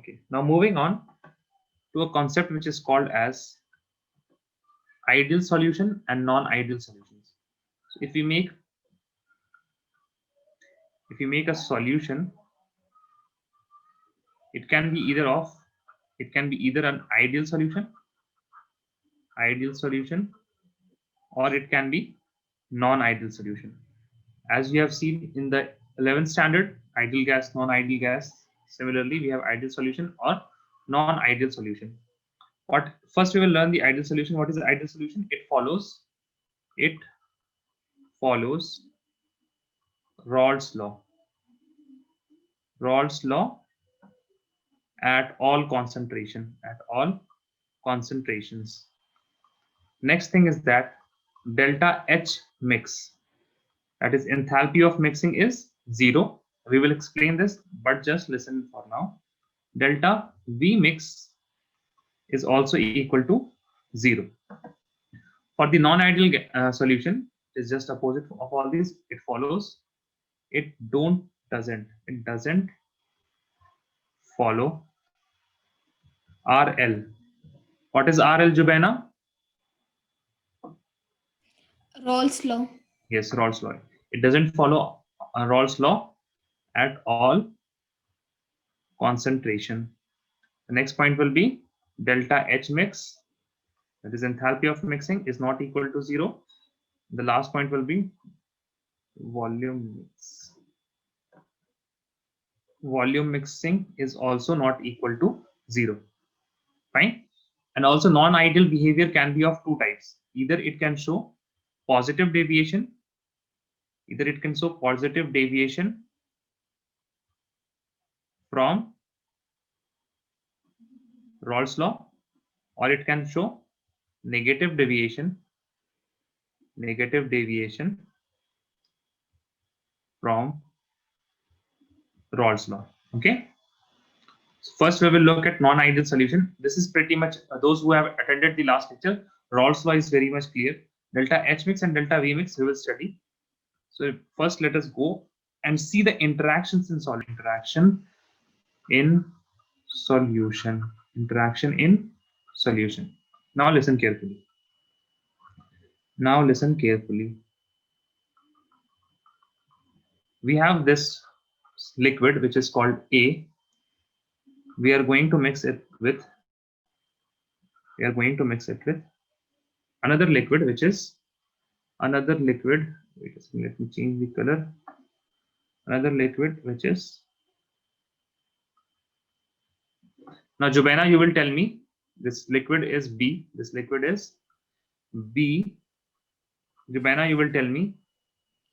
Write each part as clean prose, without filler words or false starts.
Okay, now moving on to a concept which is called as ideal solution and non-ideal solutions. So if we make a solution, it can be either an ideal solution, or it can be non-ideal solution. As we have seen in the 11th standard, ideal gas, non-ideal gas. Similarly, we have ideal solution or non-ideal solution. What first we will learn the ideal solution. What is the ideal solution? It follows Rawls law. Rawls law at all concentrations. Next thing is that delta H mix, that is enthalpy of mixing, is 0. We will explain this, but just listen for now. Delta V mix is also equal to 0. For the non-ideal solution, it is just opposite of all these. It follows. It doesn't follow RL. What is RL, Jubaina? Rawls law. Yes, Rawls law. It doesn't follow Rawls law at all concentration. The next point will be delta H mix, that is enthalpy of mixing, is not equal to 0. The last point will be volume mix. Volume mixing is also not equal to 0. Fine. And also non-ideal behavior can be of two types. Either it can show positive deviation, from Rawls law, or it can show negative deviation from Rawls law. Okay. So first we will look at non-ideal solution. This is pretty much those who have attended the last lecture. Rawls law is very much clear. Delta H mix and delta V mix we will study. So first let us go and see the interactions in solution. Interaction in solution. Now listen carefully. We have this liquid which is called A. We are going to mix it with another liquid which is wait a second, let me change the color. Another liquid which is, now Jubaina, you will tell me this liquid is B. Jubaina, you will tell me.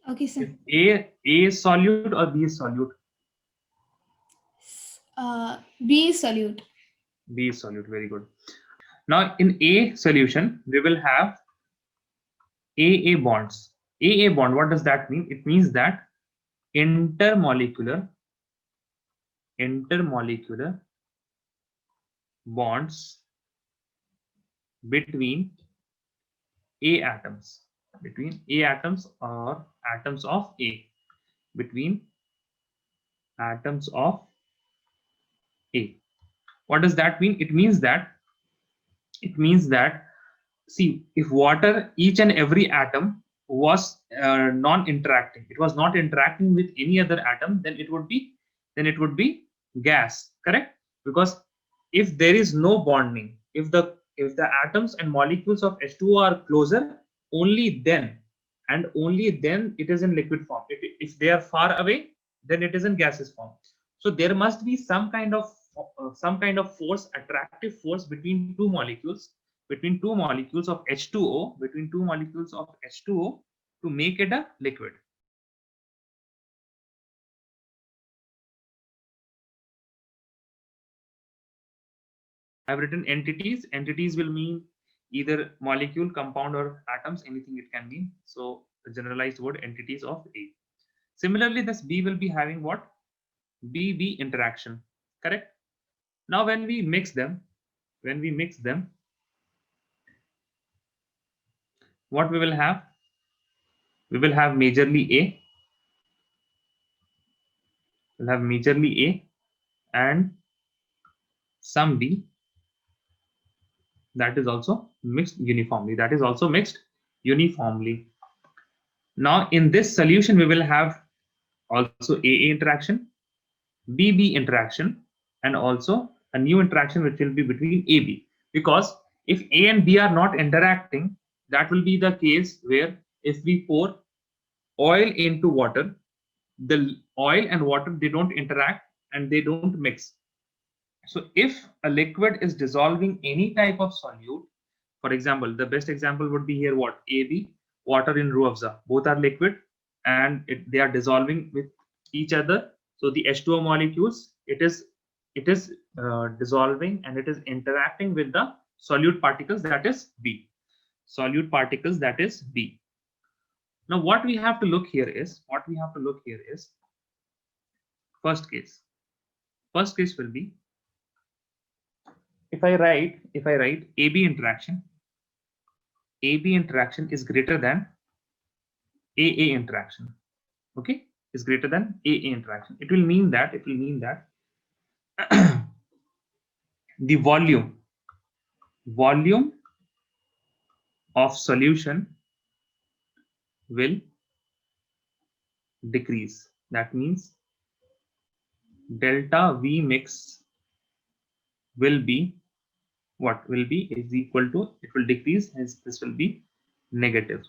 Okay, sir. A is solute or B is solute? B is solute. B is solute. Very good. Now in A solution, we will have AA bonds. AA bond, what does that mean? It means that intermolecular bonds between A atoms, or atoms of A, between atoms of A. What does that mean? It means that see, if water, each and every atom was non-interacting, it was not interacting with any other atom, then it would be gas, correct? Because if there is no bonding, if the atoms and molecules of H2O are closer, only then it is in liquid form. If they are far away, then it is in gaseous form. So there must be some kind of force, attractive force between two molecules of H2O, to make it a liquid. I've written entities. Entities will mean either molecule, compound, or atoms, anything it can mean. So the generalized word, entities of A. Similarly, this B will be having what? B interaction, correct? Now when we mix them, what we will have? We will have majorly A. We'll have majorly A and some B, that is also mixed uniformly. That is also mixed uniformly. Now in this solution, we will have also AA interaction, BB interaction, and also a new interaction which will be between AB. Because if A and B are not interacting, that will be the case where if we pour oil into water, the oil and water, they don't interact and they don't mix. So if a liquid is dissolving any type of solute, for example, the best example would be here what? AB, water in Ruh Afza. Both are liquid and they are dissolving with each other. So the H2O molecules, it is dissolving and it is interacting with the solute particles, that is B. Solute particles, that is B. Now what we have to look here is first case. First case will be if I write AB interaction is greater than AA interaction. Okay, is greater than AA interaction. It will mean that the volume of solution will decrease. That means delta V mix will be what? Will be is equal to, it will decrease, hence this will be negative.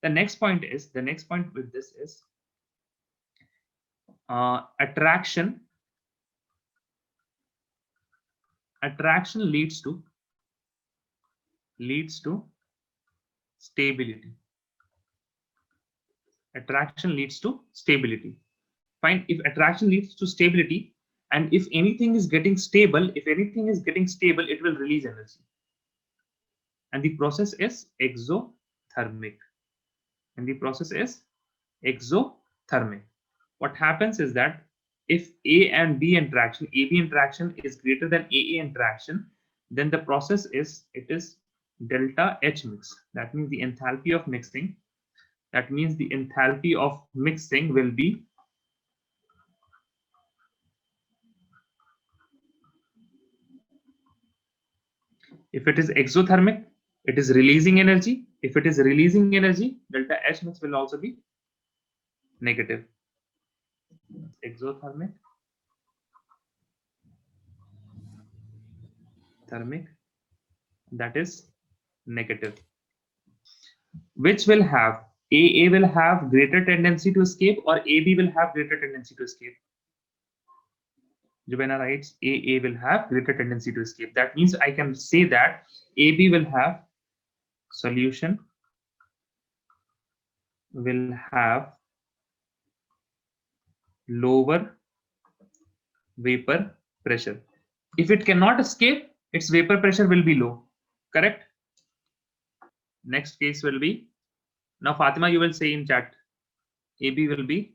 The next point with this is attraction leads to stability. Attraction leads to stability. Fine. If attraction leads to stability, and if anything is getting stable, it will release energy. And the process is exothermic. What happens is that if A and B interaction, AB interaction is greater than AA interaction, then the process is, it is delta H mix. That means the enthalpy of mixing. Will be if it is exothermic, it is releasing energy. If it is releasing energy, delta H mix will also be negative. Exothermic, thermic, that is negative. Which will have, AA will have greater tendency to escape or AB will have greater tendency to escape? Jubena writes AA will have greater tendency to escape. That means I can say that AB will have solution will have lower vapor pressure. If it cannot escape, its vapor pressure will be low. Correct? Next case will be, now Fatima, you will say in chat, AB will be,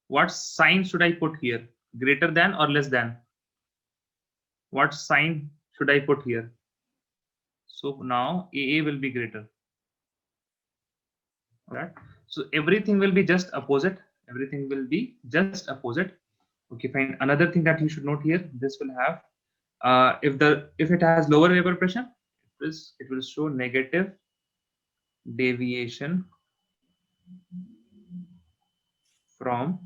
what sign should I put here? Greater than or less than? What sign should I put here? So now AA will be greater. Alright. So everything will be just opposite. Okay, fine. Another thing that you should note here, this will have, if it has lower vapor pressure, it will show negative deviation from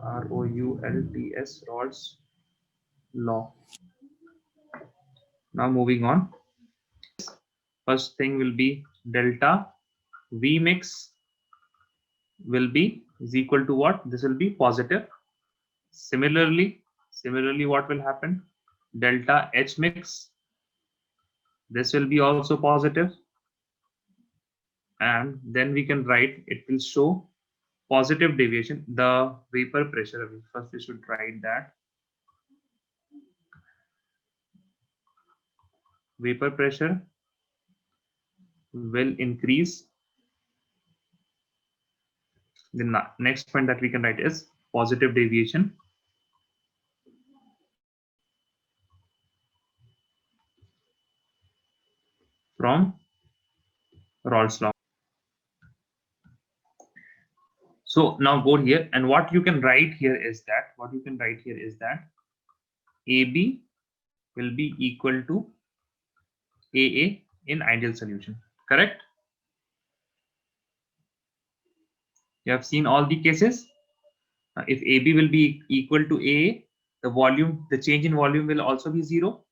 Raoult's law. Now moving on. First thing will be delta V mix will be is equal to what? This will be positive. Similarly, what will happen? Delta H mix, this will be also positive. And then we can write, it will show positive deviation. The vapor pressure, first we should write that. Vapor pressure will increase. The next point that we can write is positive deviation from Raoult's law. So now go here, and what you can write here is that AB will be equal to AA in ideal solution. Correct? You have seen all the cases. If AB will be equal to AA, the change in volume will also be 0.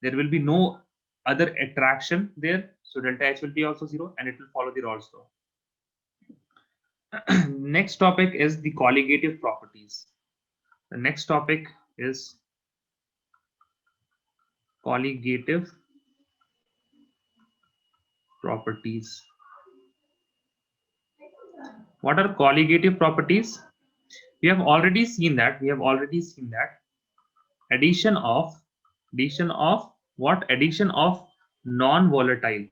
There will be no other attraction there. So delta H will be also 0, and it will follow the Rawls law. Next topic is the colligative properties. The next topic is colligative properties. What are colligative properties? We have already seen that. Addition of what? Addition of non-volatile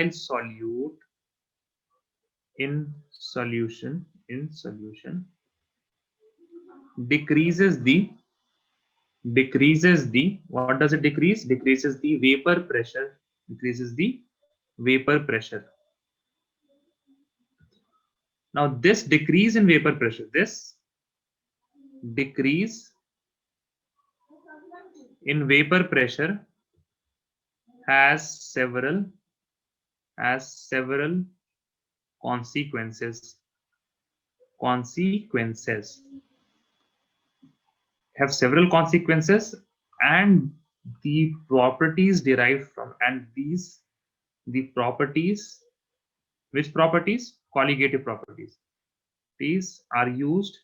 solute in solution decreases the what does it decrease? Decreases the vapor pressure. Now this decrease in vapor pressure, has several consequences. And the properties derived from, and the properties, which properties? Colligative properties. These are used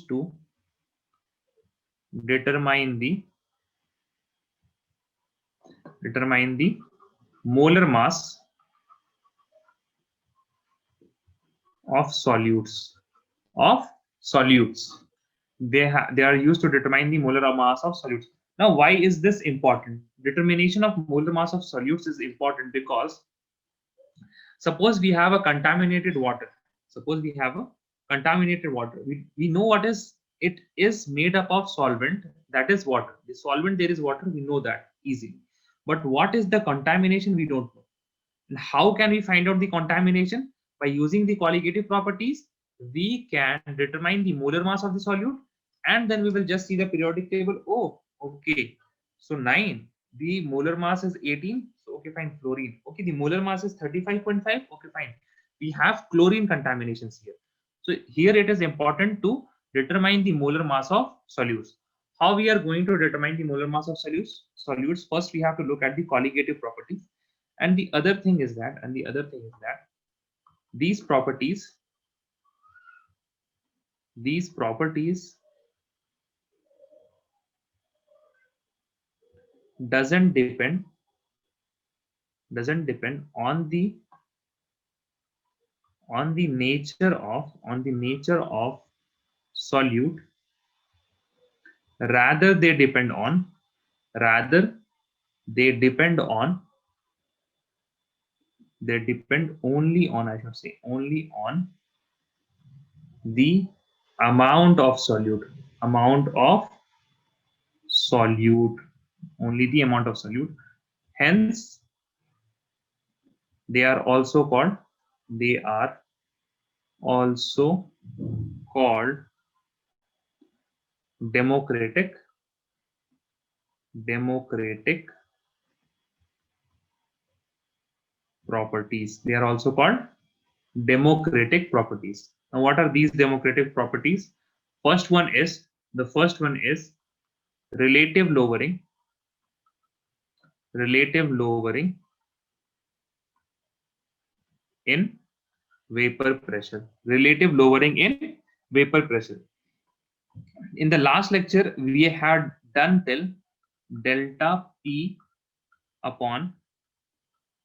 to determine the molar mass of solutes. They are used to determine the molar mass of solutes. Now, why is this important? Determination of molar mass of solutes is important because suppose we have a contaminated water. We know what is it is made up of solvent, that is water. The solvent, there is water, we know that easily. But what is the contamination? We don't know. And how can we find out the contamination? By using the colligative properties, we can determine the molar mass of the solute, and then we will just see the periodic table. Oh, okay. So 9, the molar mass is 18. So okay, fine. Fluorine. Okay, the molar mass is 35.5. Okay, fine. We have chlorine contaminations here. So here it is important to determine the molar mass of solutes. How we are going to determine the molar mass of solutes? First, we have to look at the colligative properties. And the other thing is that these properties doesn't depend on the nature of solute. Rather they depend on only on the amount of solute. Only the amount of solute. Hence, they are also called democratic properties. They are also called democratic properties. Now, what are these democratic properties? First one is relative lowering in vapor pressure. In the last lecture, we had done till delta P upon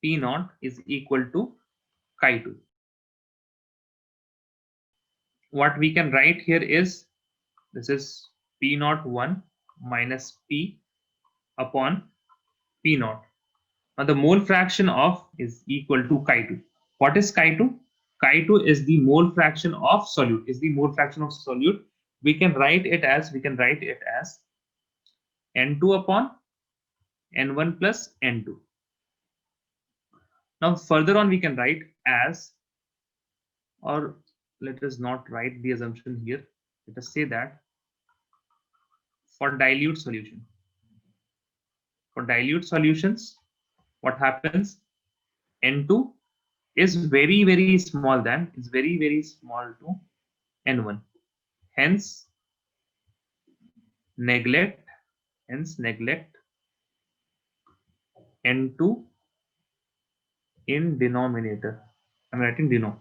P naught is equal to chi2. What we can write here is, this is P naught 1 minus P upon P naught. Now the mole fraction of is equal to chi2. What is chi2? Chi2 is the mole fraction of solute. We can write it as N2 upon N1 plus N2. Now further on we can write as, or let us not write the assumption here. Let us say that for dilute solution, for dilute solutions, what happens? N2 is very small than, is very small to N1. Hence neglect, N2 in denominator. I'm writing deno.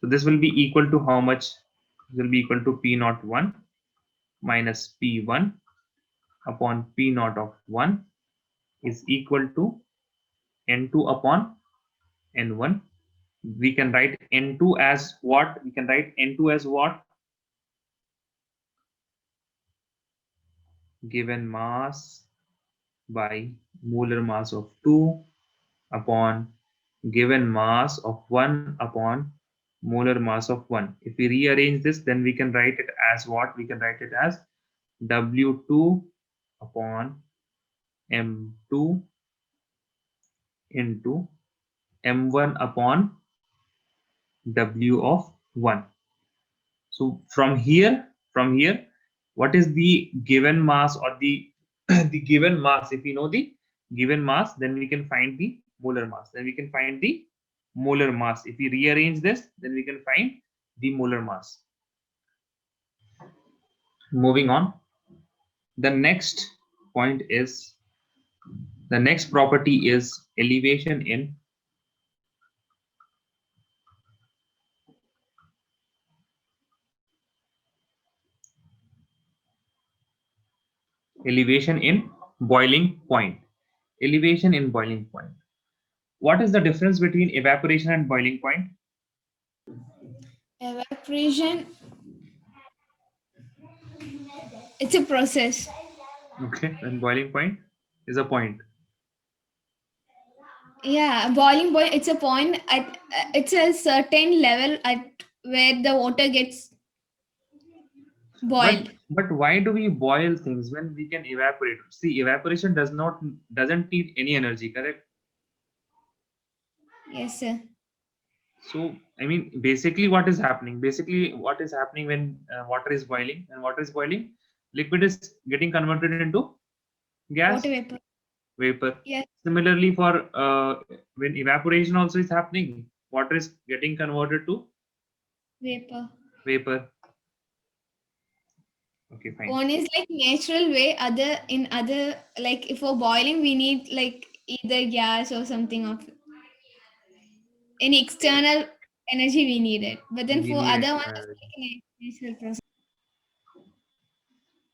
So this will be equal to how much? This will be equal to P01 minus P1 upon P0 of 1 is equal to N2 upon N1. We can write N2 as what? We can write N2 as what? Given mass by molar mass of 2 upon given mass of 1 upon molar mass of 1. If we rearrange this, then we can write it as what? We can write it as W2 upon M2 into M1 upon W of 1. So from here, what is the given mass, or the the given mass? If we know the given mass, then we can find the molar mass. Then we can find the molar mass. If we rearrange this, then we can find the molar mass. Moving on, the next point is, the next property is elevation in boiling point. Elevation in boiling point. What is the difference between evaporation and boiling point? Evaporation, it's a process. Okay, and boiling point is a point. Yeah, boiling point, it's a point at it's a certain level at where the water gets boiled. But why do we boil things when we can evaporate? See, evaporation doesn't need any energy, correct? Yes, sir. So I mean, basically what is happening? Basically what is happening when water is boiling? And water is boiling, liquid is getting converted into gas, Water vapor. vapor. Yes. Similarly, for when evaporation also is happening, water is getting converted to Vapor. vapor. Okay, fine. One is like natural way, other like if for boiling we need like either gas or something of any external energy we need it. But then We for need other extra one it's energy. like a natural process.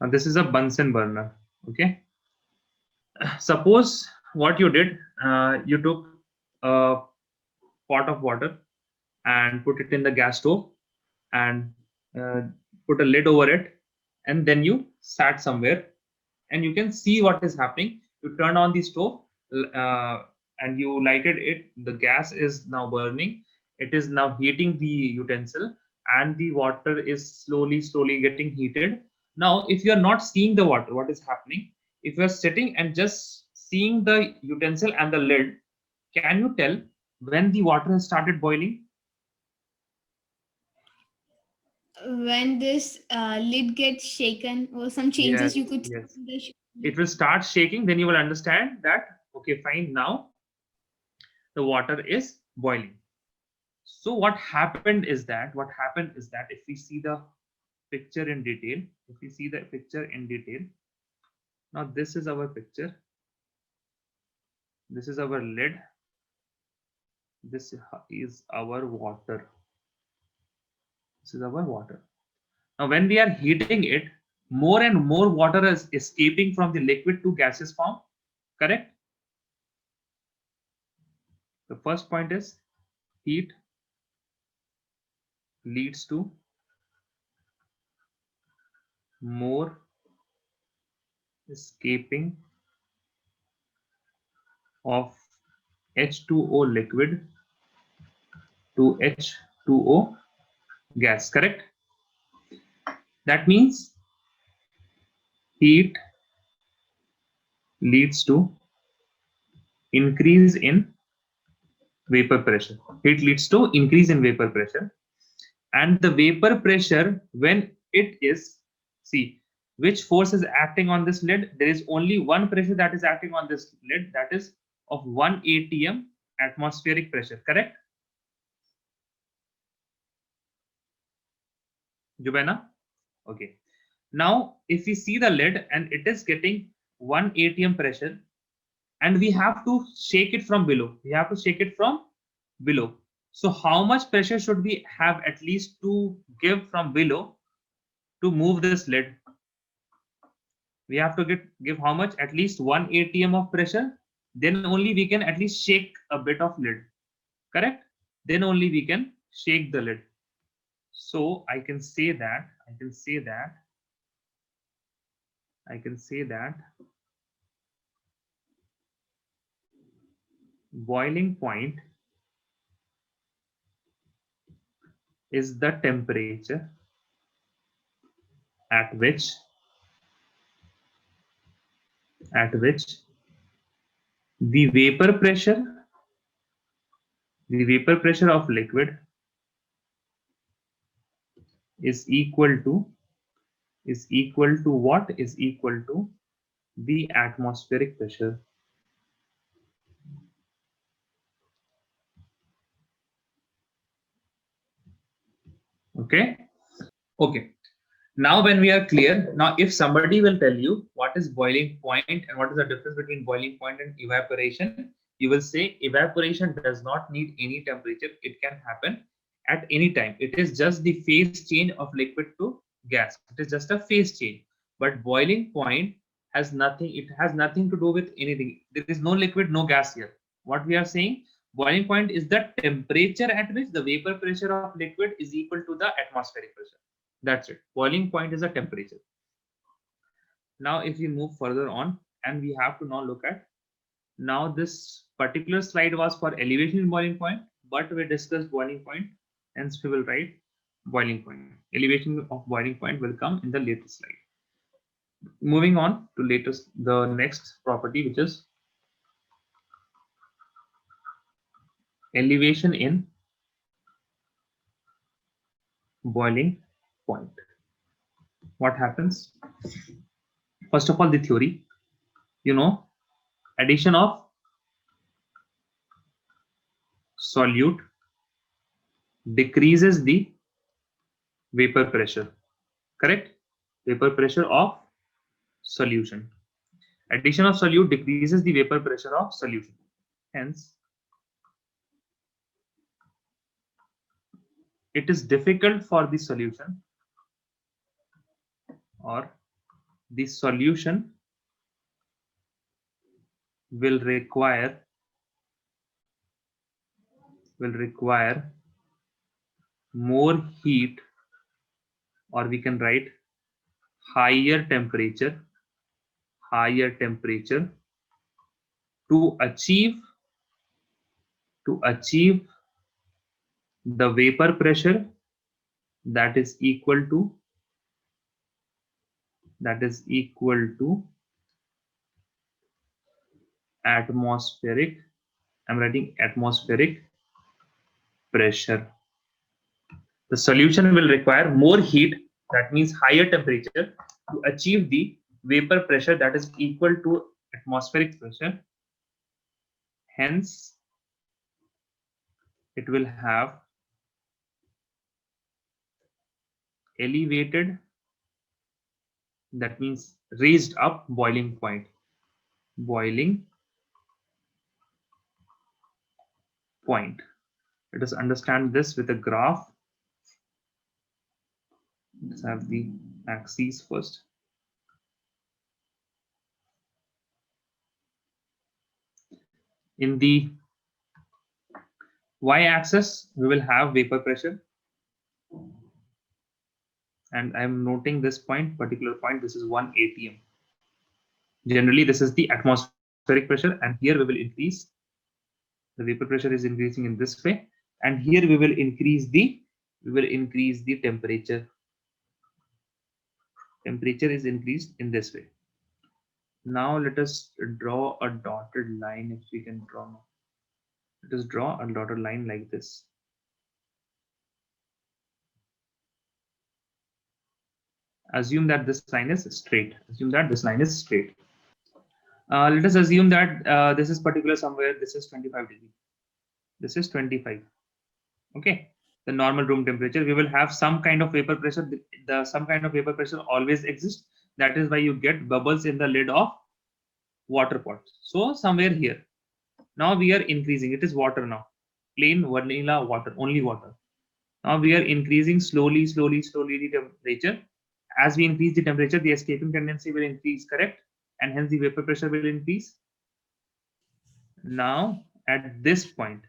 Now this is a Bunsen burner. Okay. Suppose what you did, you took a pot of water and put it in the gas stove and uh, put a lid over it, and then you sat somewhere and you can see what is happening. You turn on the stove and you lighted it. The gas is now burning. It is now heating the utensil, and the water is slowly getting heated. Now, if you are not seeing the water, what is happening? If you are sitting and just seeing the utensil and the lid, can you tell when the water has started boiling? When this lid gets shaken or some changes Yes, you could see yes. in the It will start shaking. Then you will understand that, okay, fine, now the water is boiling. So what happened is that if we see the picture in detail, now this is our picture, this is our lid, this is our water, this is our water. Now when we are heating it, more and more water is escaping from the liquid to gaseous form, correct? The first point is heat leads to more escaping of H2O liquid to H2O gas, correct? That means heat leads to increase in vapor pressure. Heat leads to increase in vapor pressure, and the vapor pressure, when it is, see, which force is acting on this lid? There is only one pressure that is acting on this lid, that is of 1 atm atmospheric pressure, correct, Jubena? Okay. Now, if we see the lid and it is getting 1 atm pressure, and we have to shake it from below. We have to shake it from below. So how much pressure should we have at least to give from below to move this lid? We have to give how much? At least 1 atm of pressure. Then only we can at least shake a bit of lid. Correct? Then only we can shake the lid. So I can say that boiling point is the temperature at which the vapor pressure of liquid is equal to what? Is equal to the atmospheric pressure. Okay. Now when we are clear, now if somebody will tell you what is boiling point and what is the difference between boiling point and evaporation, you will say evaporation does not need any temperature. It can happen at any time. It is just the phase change of liquid to gas. It is just a phase change. But boiling point has nothing, it has nothing to do with anything. There is no liquid, no gas here. What we are saying, boiling point is the temperature at which the vapor pressure of liquid is equal to the atmospheric pressure. That's it. Boiling point is a temperature. Now, if we move further on, and we have to now look at, now this particular slide was for elevation in boiling point, but we discussed boiling point, hence we will write boiling point. Elevation of boiling point will come in the latest slide. Moving on to the next property, which is elevation in boiling point. What happens? First of all, the theory, addition of solute decreases the vapor pressure, correct? Vapor pressure of solution. Addition of solute decreases the vapor pressure of solution. Hence, it is difficult for the solution, or the solution will require more heat, or we can write higher temperature to achieve the vapor pressure that is equal to atmospheric, I'm writing atmospheric pressure. The solution will require more heat, that means higher temperature, to achieve the vapor pressure that is equal to atmospheric pressure. Hence, it will have elevated, that means raised up boiling point. Let us understand this with a graph. Let's have the axes first. In the y-axis, we will have vapor pressure, and I'm noting this particular point. This is 1 atm. Generally, this is the atmospheric pressure, and here we will increase. The vapor pressure is increasing in this way, and here we will increase the temperature. Temperature is increased in this way. Now let us draw a dotted line, if we can draw. Let us draw a dotted line like this. Assume that this line is straight. Assume that this line is straight. Let us assume that this is particular somewhere. This is 25 degree. This is 25. Okay. The normal room temperature. We will have some kind of vapor pressure. Some kind of vapor pressure always exists. That is why you get bubbles in the lid of water pot. So somewhere here. Now we are increasing. It is water now. Plain vanilla water. Only water. Now we are increasing slowly the temperature. As we increase the temperature, the escaping tendency will increase, correct? And hence the vapor pressure will increase. Now at this point,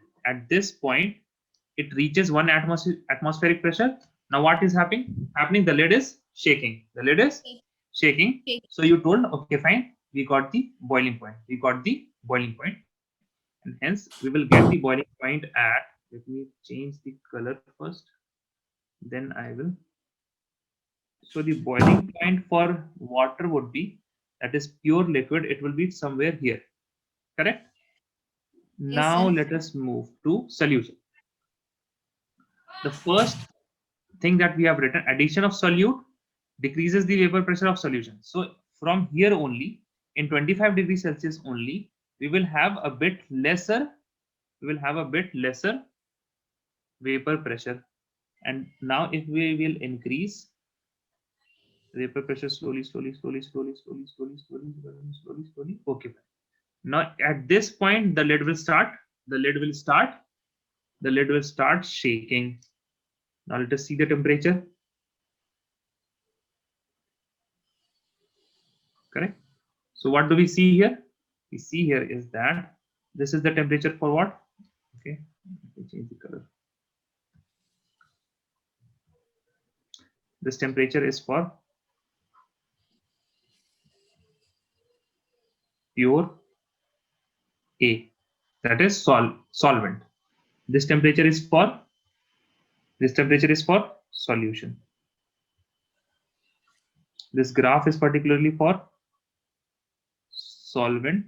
it reaches 1 atmospheric pressure. Now what is happening? The lid is shaking. The lid is shaking. So you told, okay, fine. We got the boiling point. And hence we will get the boiling point at, let me change the color first. Then I will. So the boiling point for water would be, that is pure liquid. It will be somewhere here, correct? Now let us move to solution. The first thing that we have written, addition of solute decreases the vapor pressure of solution. So from here only, in 25 degrees Celsius only, we will have a bit lesser vapor pressure. And now if we will increase vapor pressure slowly. Okay. Now at this point, the lid will start shaking. Now let us see the temperature. Correct. So what do we see here? We see here is that this is the temperature for what? Okay, let me change the color. This temperature is for pure A, that is solvent. This temperature is for solution. This graph is particularly for solvent.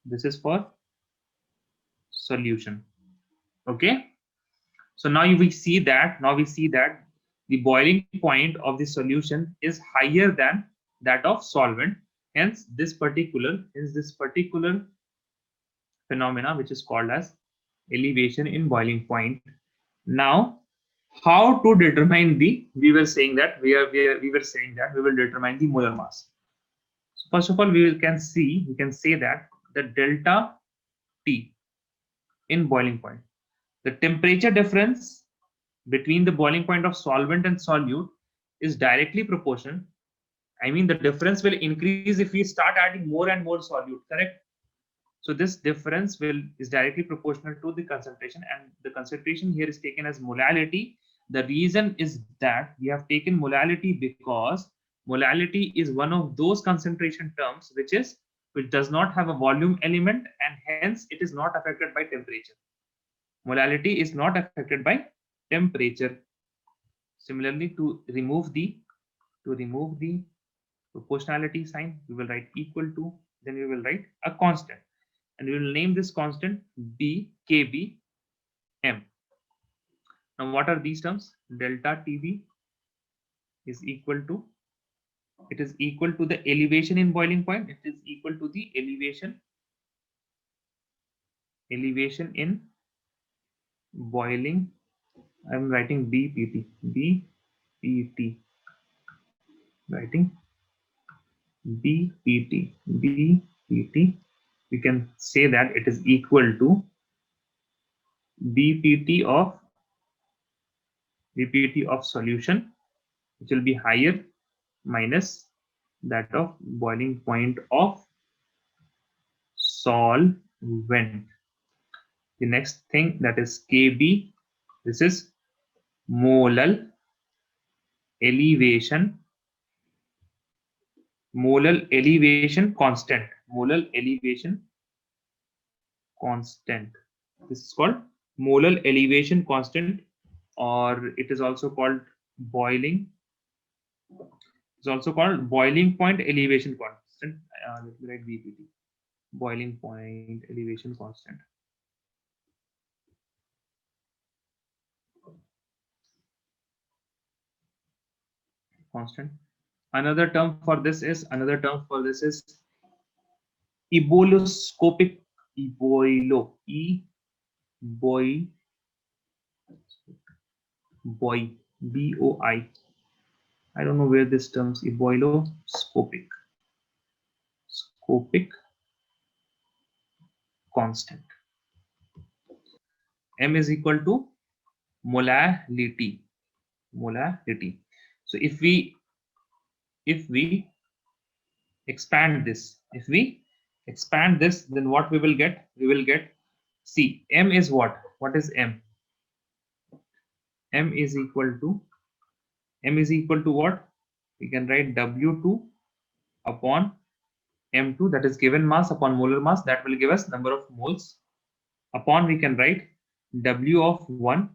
This is for solution. Okay. So now we see that the boiling point of the solution is higher than that of solvent. Hence this particular phenomena, which is called as elevation in boiling point. Now, how to determine we were saying that we will determine the molar mass. So first of all, we can say that the delta T in boiling point, the temperature difference between the boiling point of solvent and solute is directly proportional. I mean, the difference will increase if we start adding more and more solute, correct? So this difference is directly proportional to the concentration, and the concentration here is taken as molality. The reason is that we have taken molality because molality is one of those concentration terms which does not have a volume element, and hence it is not affected by temperature. Molality is not affected by temperature. Similarly, to remove the proportionality sign, we will write equal to, then we will write a constant, and we will name this constant B KB M. Now what are these terms? Delta TB is equal to, it is equal to the elevation in boiling point. It is equal to the elevation in boiling. I am writing BPT, writing BPT. We can say that it is equal to BPT of solution, which will be higher, minus that of boiling point of solvent. The next thing, that is KB. This is molar elevation constant. This is called molar elevation constant, or it is also called boiling. It's also called boiling point elevation constant. Let me write BPT, boiling point elevation constant. constant. Another term for this is eboloscopic. Eboi boy BOI. I don't know where this terms eboloscopic constant. M is equal to molality. So if we expand this, then what we will get? See, M is what? What is M? M is equal to what? We can write W2 upon M2, that is given mass upon molar mass, that will give us number of moles, upon we can write W of 1,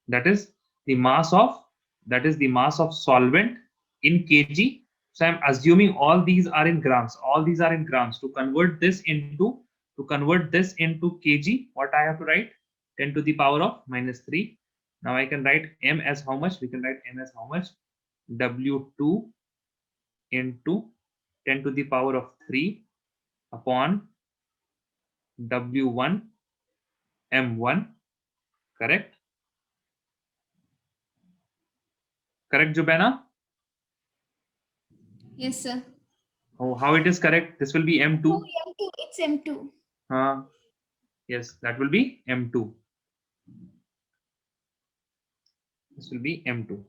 that is the mass of solvent in kg. So I'm assuming all these are in grams. To convert this into kg, what I have to write? 10 to the power of -3. Now I can write M as how much? We can write M as how much? W2 into 10 to the power of 3 upon W1 M1. Correct, Jubena? Yes, sir. Oh, how it is correct? This will be M2. Oh, M2. It's M2. Yes, that will be M2. This will be M2.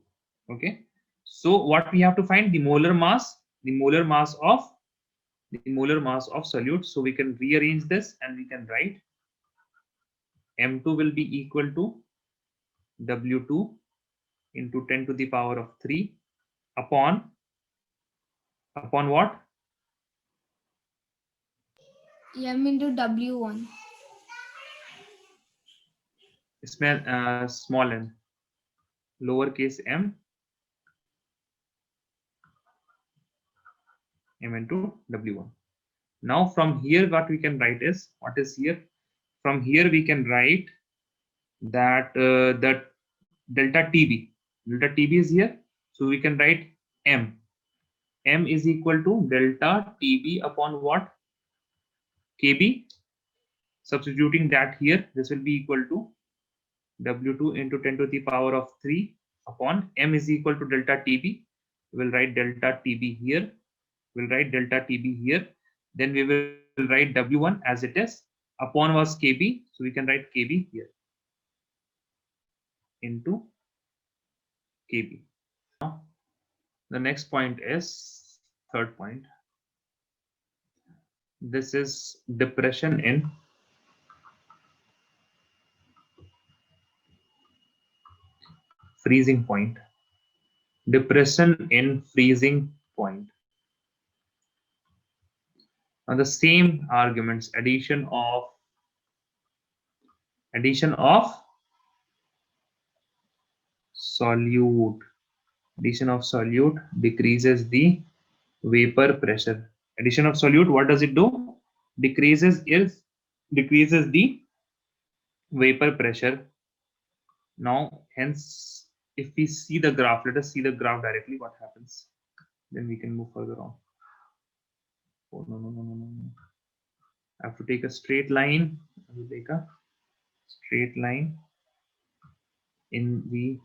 Okay. So what we have to find? The molar mass of solute. So we can rearrange this and we can write M2 will be equal to W2 into 10 to the power of 3 upon what? M into W1. Small n, lowercase m into W1. Now from here what we can write is, what is here? From here we can write that that delta TB is here. So we can write M is equal to delta TB upon what? KB. Substituting that here, this will be equal to W2 into 10 to the power of 3 upon M is equal to delta TB. We will write delta TB here. Then we will write W1 as it is. Upon was KB. So we can write KB here into KB. Now, the next point is third point. This is depression in freezing point. Depression in freezing point. Now the same arguments, addition of solute. Addition of solute decreases the vapor pressure. Addition of solute, what does it do? Decreases the vapor pressure. Now, hence, if we see the graph, let us see the graph directly, what happens. Then we can move further on. Oh, no. I have to take a straight line. I will take a straight line in the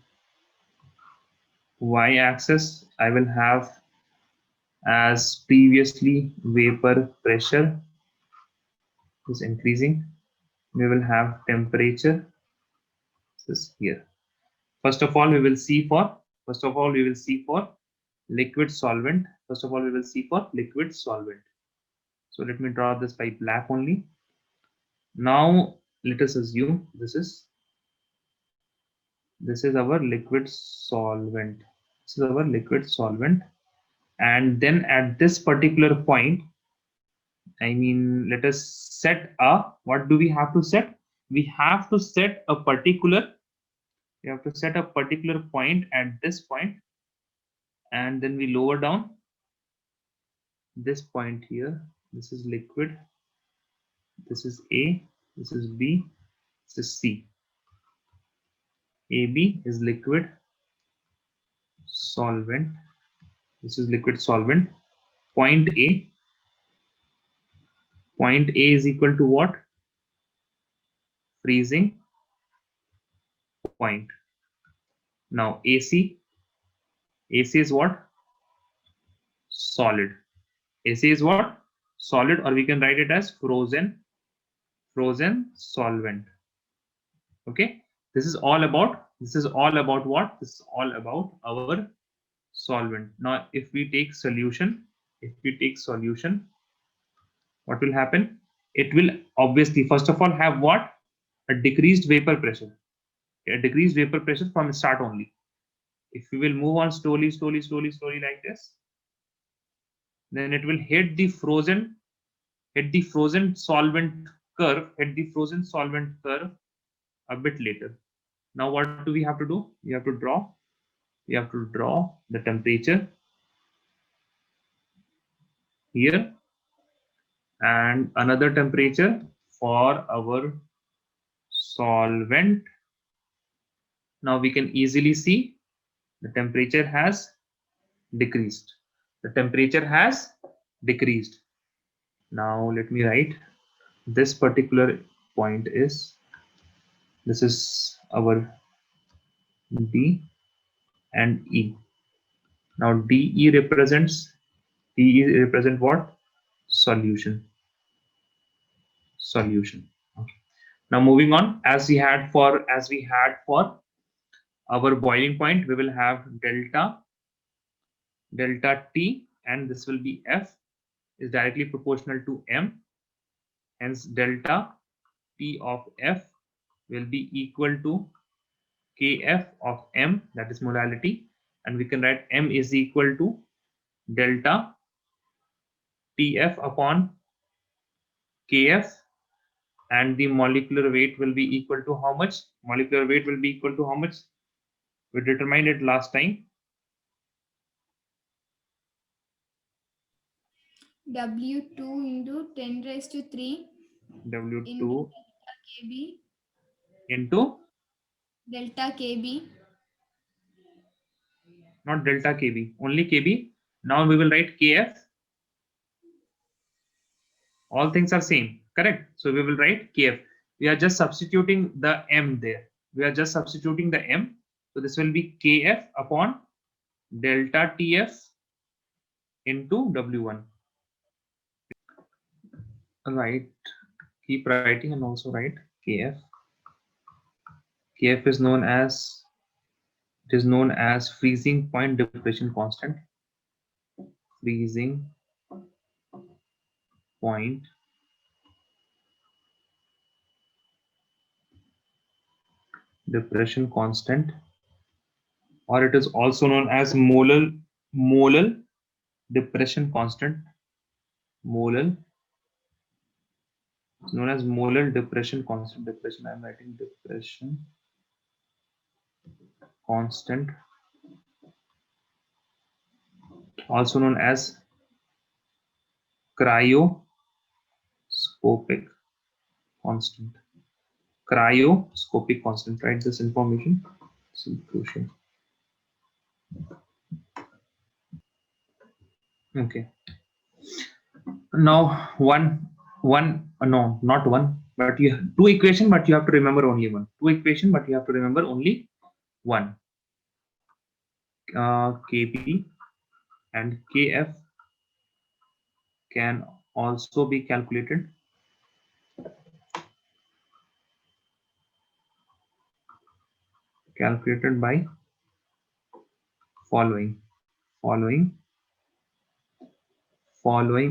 y-axis. I will have, as previously, vapor pressure is increasing. We will have temperature. This is here. First of all, we will see for liquid solvent. So let me draw this by black only. Now let us assume this is our liquid solvent. And then at this particular point, I mean, let us set a, what do we have to set? We have to set a particular point at this point, and then we lower down this point here. This is liquid, this is A, this is B, this is C. AB is liquid solvent, This is liquid solvent. Point A. Point A is equal to what? Freezing point. Now AC. AC is what? Solid. AC is what? Solid, or we can write it as frozen solvent. Okay. This is all about what? This is all about our solvent. Now, if we take solution, what will happen? It will obviously first of all have what? A decreased vapor pressure. A decreased vapor pressure from start only. If we will move on slowly like this, then it will hit the frozen solvent curve, a bit later. Now what do we have to do? We have to draw the temperature here and another temperature for our solvent. Now we can easily see the temperature has decreased. Now let me write this particular point is, this is our D and E. Now DE represent what? Solution. Okay. Now moving on, as we had for our boiling point, we will have delta T, and this will be F is directly proportional to M. Hence delta T of F will be equal to Kf of M, that is molality, and we can write M is equal to delta Tf upon Kf, and the molecular weight will be equal to how much? We determined it last time. W2 into 10 raised to 3 W2 kb into delta kb. not delta kb, only kb. Now we will write kf. All things are same, correct? So we will write kf. We are just substituting the m there. So this will be kf upon delta tf into w1. Right. Keep writing and also write kf. Kf is known as freezing point depression constant. Freezing point depression constant, or it is also known as molar depression constant. It's known as molar depression constant. I'm writing depression constant, also known as cryoscopic constant. Write this information. It's crucial. Okay. Now two equation, but you have to remember only one. Kp and Kf can also be calculated. By following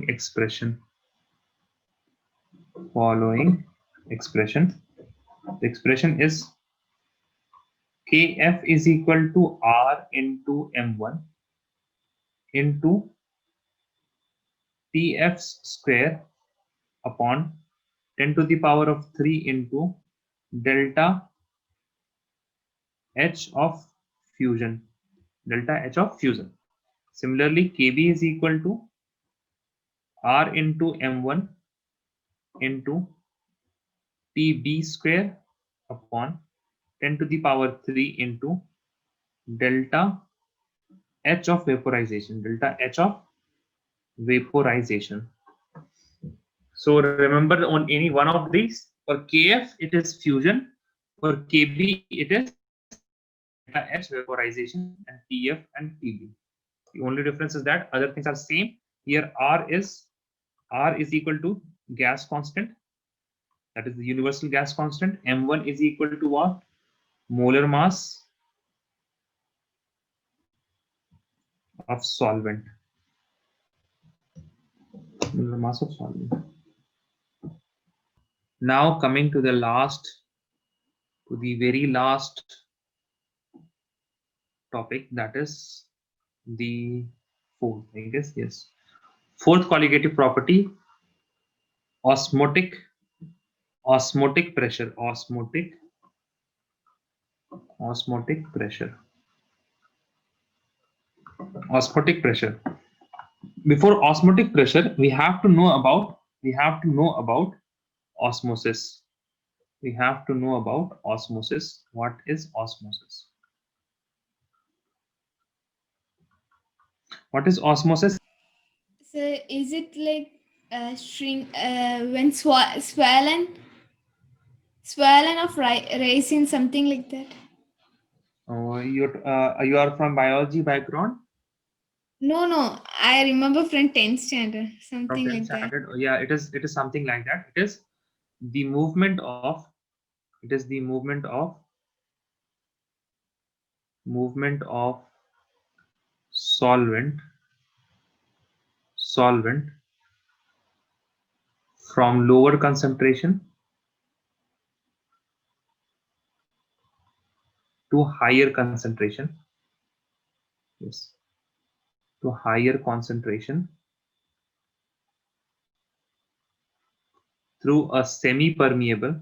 expression. The expression is Kf is equal to R into M1 into Tf square upon 10 to the power of 3 into delta H of fusion. Similarly, Kb is equal to R into M1 into Tb square upon 10 to the power 3 into delta H of vaporization, delta H of vaporization. So remember, on any one of these, for Kf it is fusion, for Kb it is delta H vaporization, and Tf and Tb. The only difference is that other things are same. Here R is equal to gas constant, that is the universal gas constant. M1 is equal to what? Molar mass of solvent. Molar mass of solvent. Now coming to the very last topic, that is the fourth, I guess, yes. Fourth colligative property, osmotic pressure, osmotic pressure. Osmotic pressure. Before osmotic pressure, we have to know about osmosis. We have to know about osmosis. What is osmosis? What is osmosis? So is it like shrink when swollen of racing, something like that? You are from biology background? No, I remember from 10th standard, From something 10th like that. standard? Yeah, it is something like that. It is the movement of solvent from lower concentration to higher concentration. Yes, to higher concentration through a semi-permeable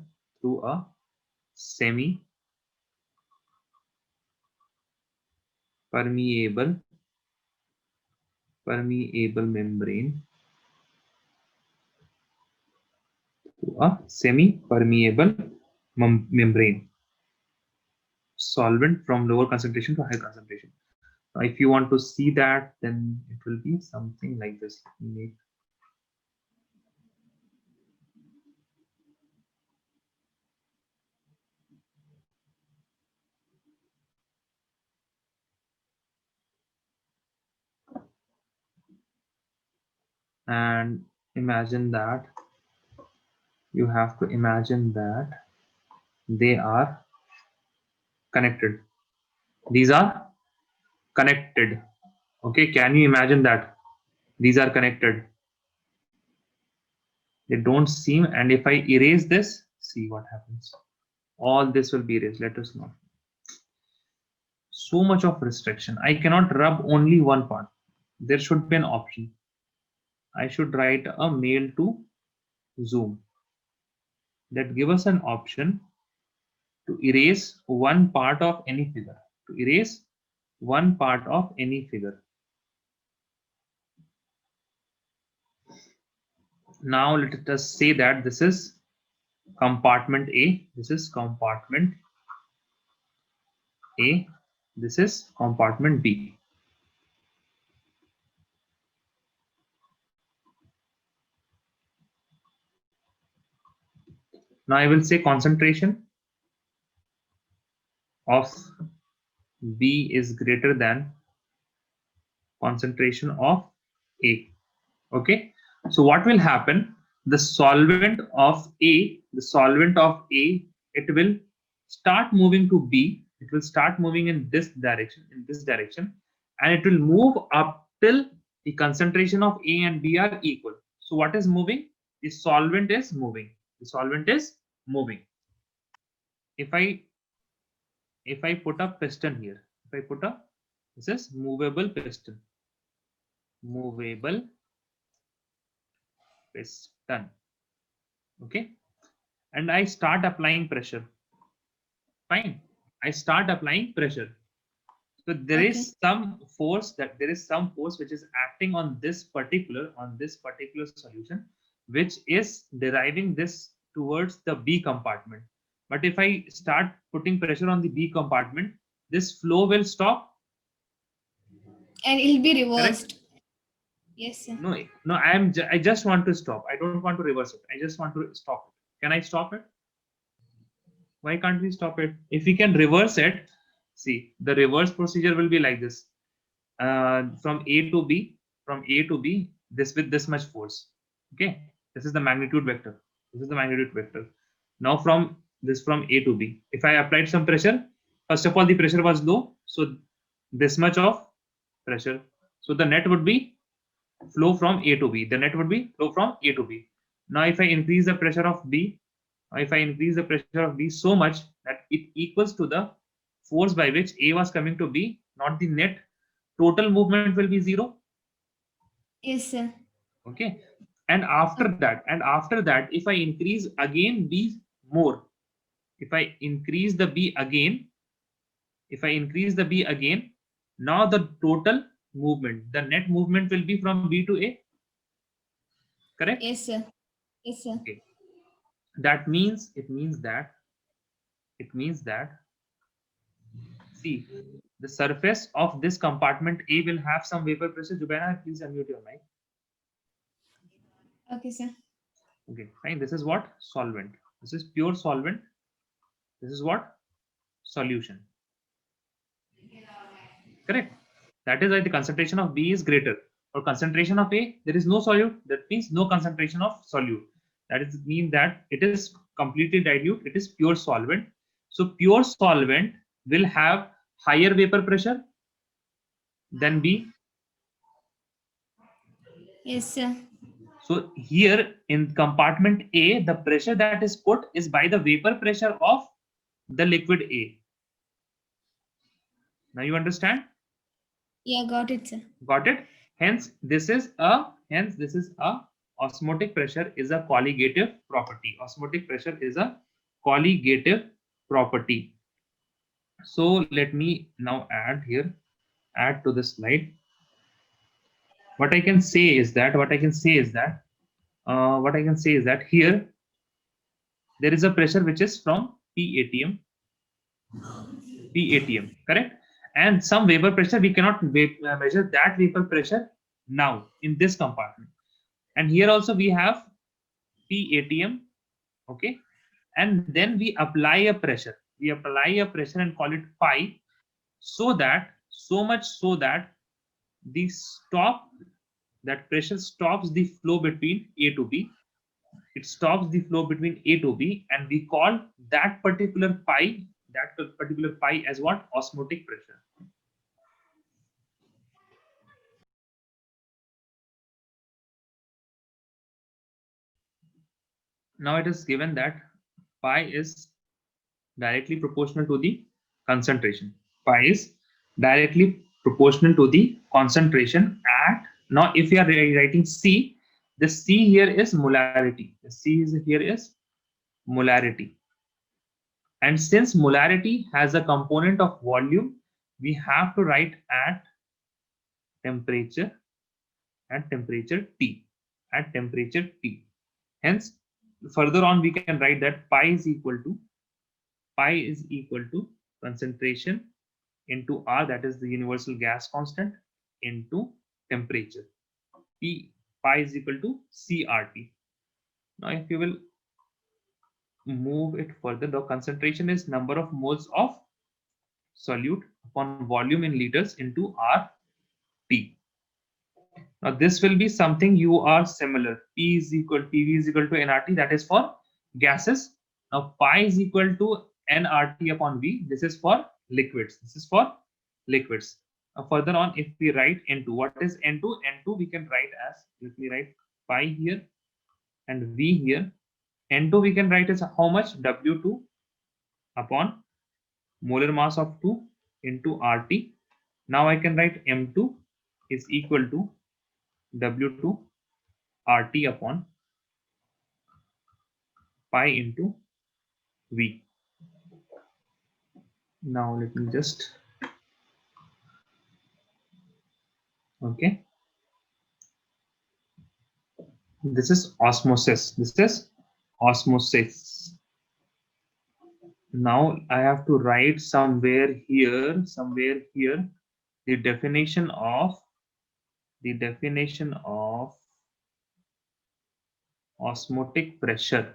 permeable membrane, membrane, solvent from lower concentration to higher concentration. Now, if you want to see that, then it will be something like this. And imagine that you have to imagine that they are connected. These are connected. Okay, can you imagine that these are connected? They don't seem, and if I erase this, see what happens. All this will be erased. Let us know. So much of restriction. I cannot rub only one part. There should be an option. I should write a mail to Zoom that give us an option to erase one part of any figure. To erase one part of any figure. Now let us say that this is compartment A. This is compartment A. This is compartment B. Now I will say concentration of B is greater than concentration of A. Okay. So what will happen? The solvent of A, it will start moving to B. It will start moving in this direction, and it will move up till the concentration of A and B are equal. So what is moving? The solvent is moving. If I put a piston here, this is movable piston. Okay, and I start applying pressure. Fine, I start applying pressure. So there is some force which is acting on this particular solution, which is deriving this towards the B compartment. But if I start putting pressure on the B compartment, this flow will stop. And it'll be reversed. Yes, sir. No, I just want to stop. I don't want to reverse it. I just want to stop it. Can I stop it? Why can't we stop it? If we can reverse it, see, the reverse procedure will be like this. From A to B, this with this much force. Okay, this is the magnitude vector. This is the magnitude vector. Now from A to B, if I applied some pressure, first of all the pressure was low, so this much of pressure. So the net would be flow from A to B. The net would be flow from A to B. Now if I increase the pressure of B, if I increase the pressure of B so much that it equals to the force by which A was coming to B, not the net total movement will be 0. Yes, sir. Okay, and after that, if I increase again B more, if I increase the B again, now the total movement, the net movement will be from B to A. Correct? Yes, sir. Yes, sir. Okay. That means it means that see, the surface of this compartment A will have some vapor pressure. Jubaina, please unmute your mic. Okay, sir. Okay, fine. This is what? Solvent. This is pure solvent. This is what? Solution. Correct. That is why the concentration of B is greater. For concentration of A, there is no solute. That means no concentration of solute. That is mean that it is completely dilute. It is pure solvent. So pure solvent will have higher vapor pressure than B. Yes, sir. So here in compartment A, the pressure that is put is by the vapor pressure of the liquid A. Now you understand? Yeah, got it, sir. Got it? Hence this is a osmotic pressure is a colligative property. Osmotic pressure is a colligative property. So let me now add to the slide. What I can say is that here there is a pressure which is from PATM, correct? And some vapor pressure, we cannot measure that vapor pressure now in this compartment. And here also we have PATM, okay? And then we apply a pressure. And call it pi, so that that pressure stops the flow between A to B. It stops the flow between A to B, and we call that particular pi as what? Osmotic pressure. Now it is given that pi is directly proportional to the concentration. Pi is directly proportional to the concentration at, now if you are writing C, the C here is molarity. The C here is molarity. And since molarity has a component of volume, we have to write at temperature T. Hence, further on we can write that pi is equal to concentration into R, that is the universal gas constant, into temperature. Pi is equal to CRT. Now if you will move it further, the concentration is number of moles of solute upon volume in liters into RT. Now this will be something you are similar. PV is equal to nRT, that is for gases. Now pi is equal to nRT upon V. This is for liquids. Now further on, if we write N2, what is N2? N2 we can write as, let me write pi here and V here. N2 we can write as how much? W2 upon molar mass of 2 into RT. Now I can write M2 is equal to W2 RT upon pi into V. Now let me just, okay. This is osmosis. Now I have to write somewhere here the definition of osmotic pressure.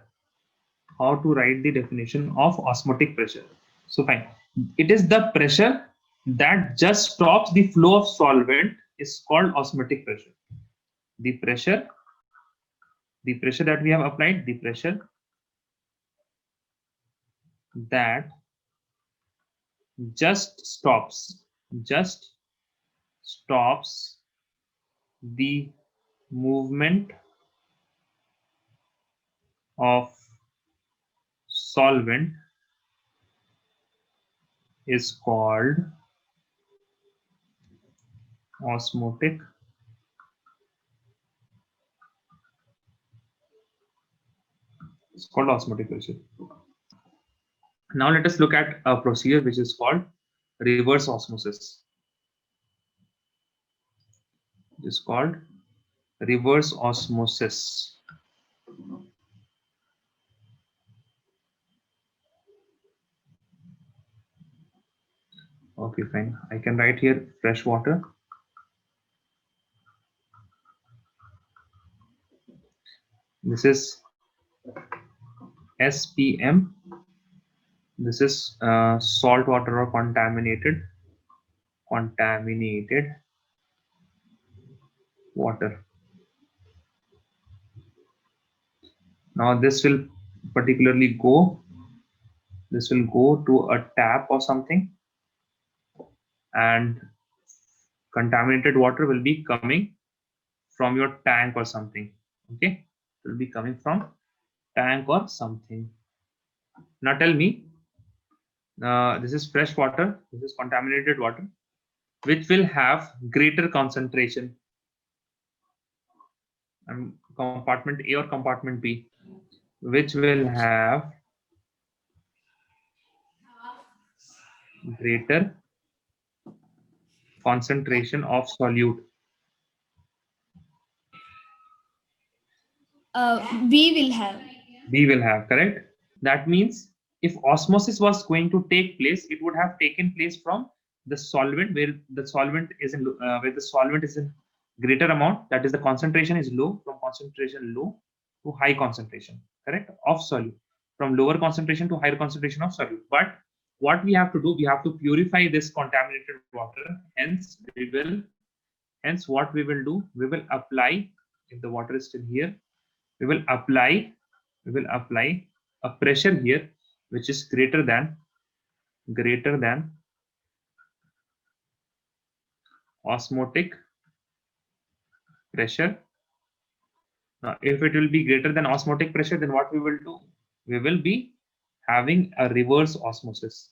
How to write the definition of osmotic pressure? So fine, it is the pressure that just stops the flow of solvent is called osmotic pressure. The pressure that we have applied, the pressure that just stops the movement of solvent is called osmotic pressure. Now let us look at a procedure which is called reverse osmosis. It is called reverse osmosis. Okay, fine. I can write here fresh water. This is SPM. This is salt water or contaminated water. Now this will particularly go to a tap or something, and contaminated water will be coming from your tank or something. Okay, it will be coming from tank or something. Now tell me, this is fresh water, this is contaminated water, which will have greater concentration. Compartment A or compartment B, which will have greater concentration of solute. B will have. Correct? That means if osmosis was going to take place, it would have taken place from the solvent where the solvent is in greater amount, that is the concentration is low, from concentration low to high concentration, correct, of solute, from lower concentration to higher concentration of solute. But what we have to do, we have to purify this contaminated water. Hence what we will do, we will apply, if the water is still here, we will apply a pressure here which is greater than osmotic pressure. Now if it will be greater than osmotic pressure, then what we will do, we will be having a reverse osmosis.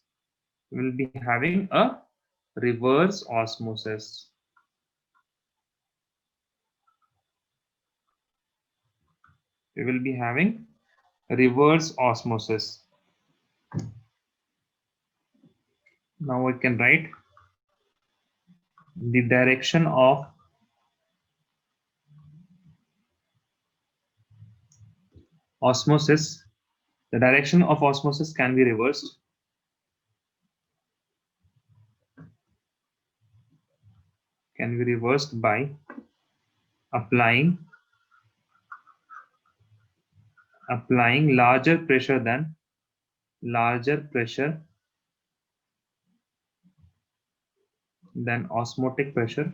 We will be having a reverse osmosis. We will be having reverse osmosis. Now I can write the direction of osmosis. The direction of osmosis can be reversed. Can be reversed by applying larger pressure than osmotic pressure.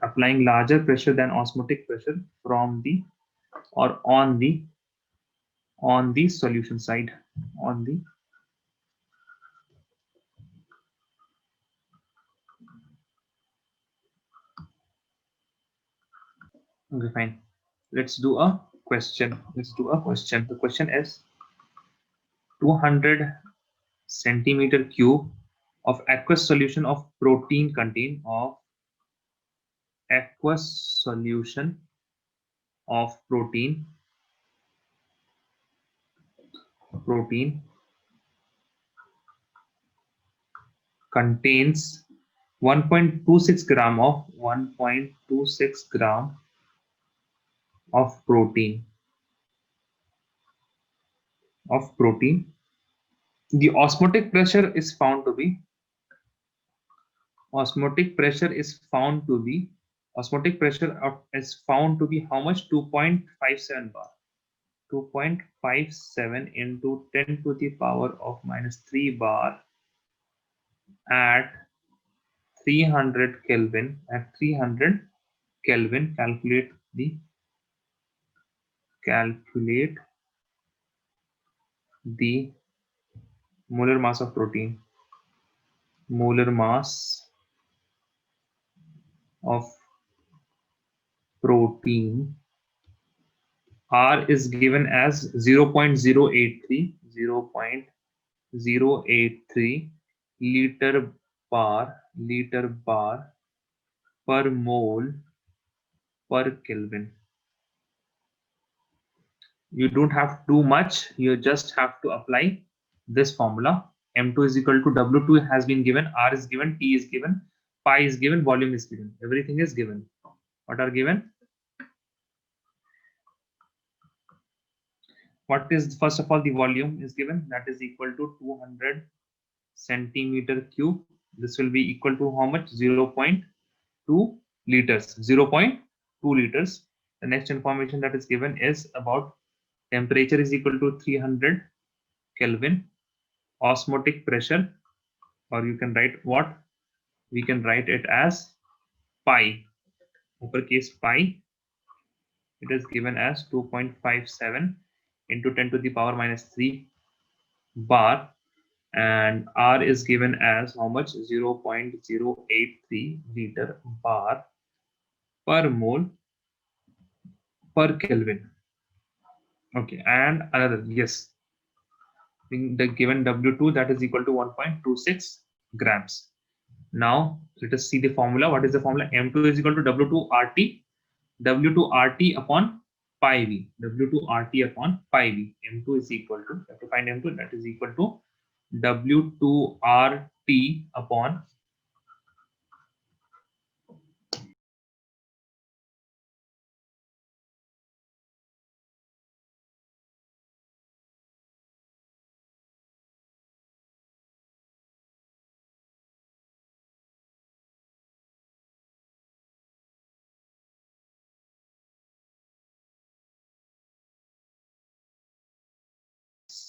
Applying larger pressure than osmotic pressure from the or on the solution side, okay, fine. Let's do a question. The question is 200 centimeter cube of aqueous solution of protein contain contains 1.26 gram of protein, the osmotic pressure is found to be osmotic pressure is found to be is found to be how much? 2.57 bar. 2.57 into 10 to the power of minus 3 bar at 300 Kelvin. At 300 Kelvin, calculate the molar mass of protein. Molar mass of protein. R is given as 0.083 liter bar per mole per Kelvin. You don't have too much, you just have to apply this formula. M2 is equal to W2 has been given, R is given, T is given, pi is given, volume is given, everything is given. What are given? What is, first of all, the volume is given, that is equal to 200 centimeter cube. This will be equal to how much? 0.2 liters. 0.2 liters. The next information that is given is about temperature is equal to 300 Kelvin. Osmotic pressure, or you can write what? We can write it as pi, uppercase pi. It is given as 2.57 into 10 to the power minus 3 bar, and R is given as how much? 0.083 liter bar per mole per Kelvin. Okay, and another, yes, the given W2, that is equal to 1.26 grams. Now let us see the formula. What is the formula? M2 is equal to W2 RT, W2 RT upon pi V, W2 RT upon pi V. M2 is equal to, you have to find M2, that is equal to W2 RT upon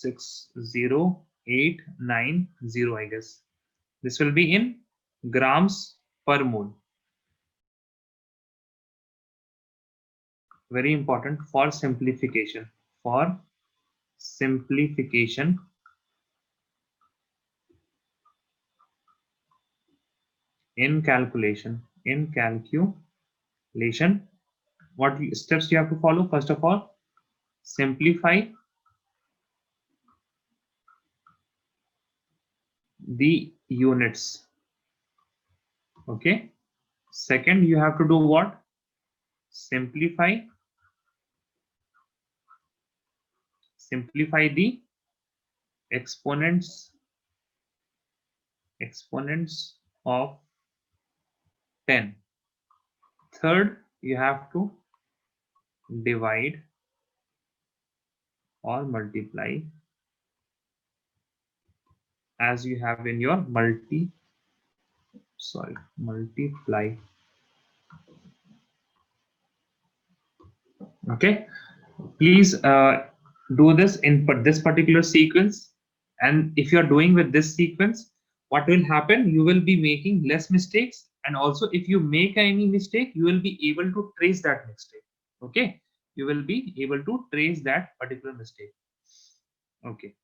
six 0.890, I guess. This will be in grams per mole. Very important for simplification. For simplification, in calculation, what steps you have to follow? First of all, simplify the units. Okay. Second, you have to do what? Simplify the exponents of 10. Third, you have to divide or multiply as you have in your multiply. Okay, please do this in this particular sequence, and if you are doing with this sequence, what will happen? You will be making less mistakes, and also if you make any mistake, you will be able to trace that mistake. Okay, you will be able to trace that particular mistake. Okay,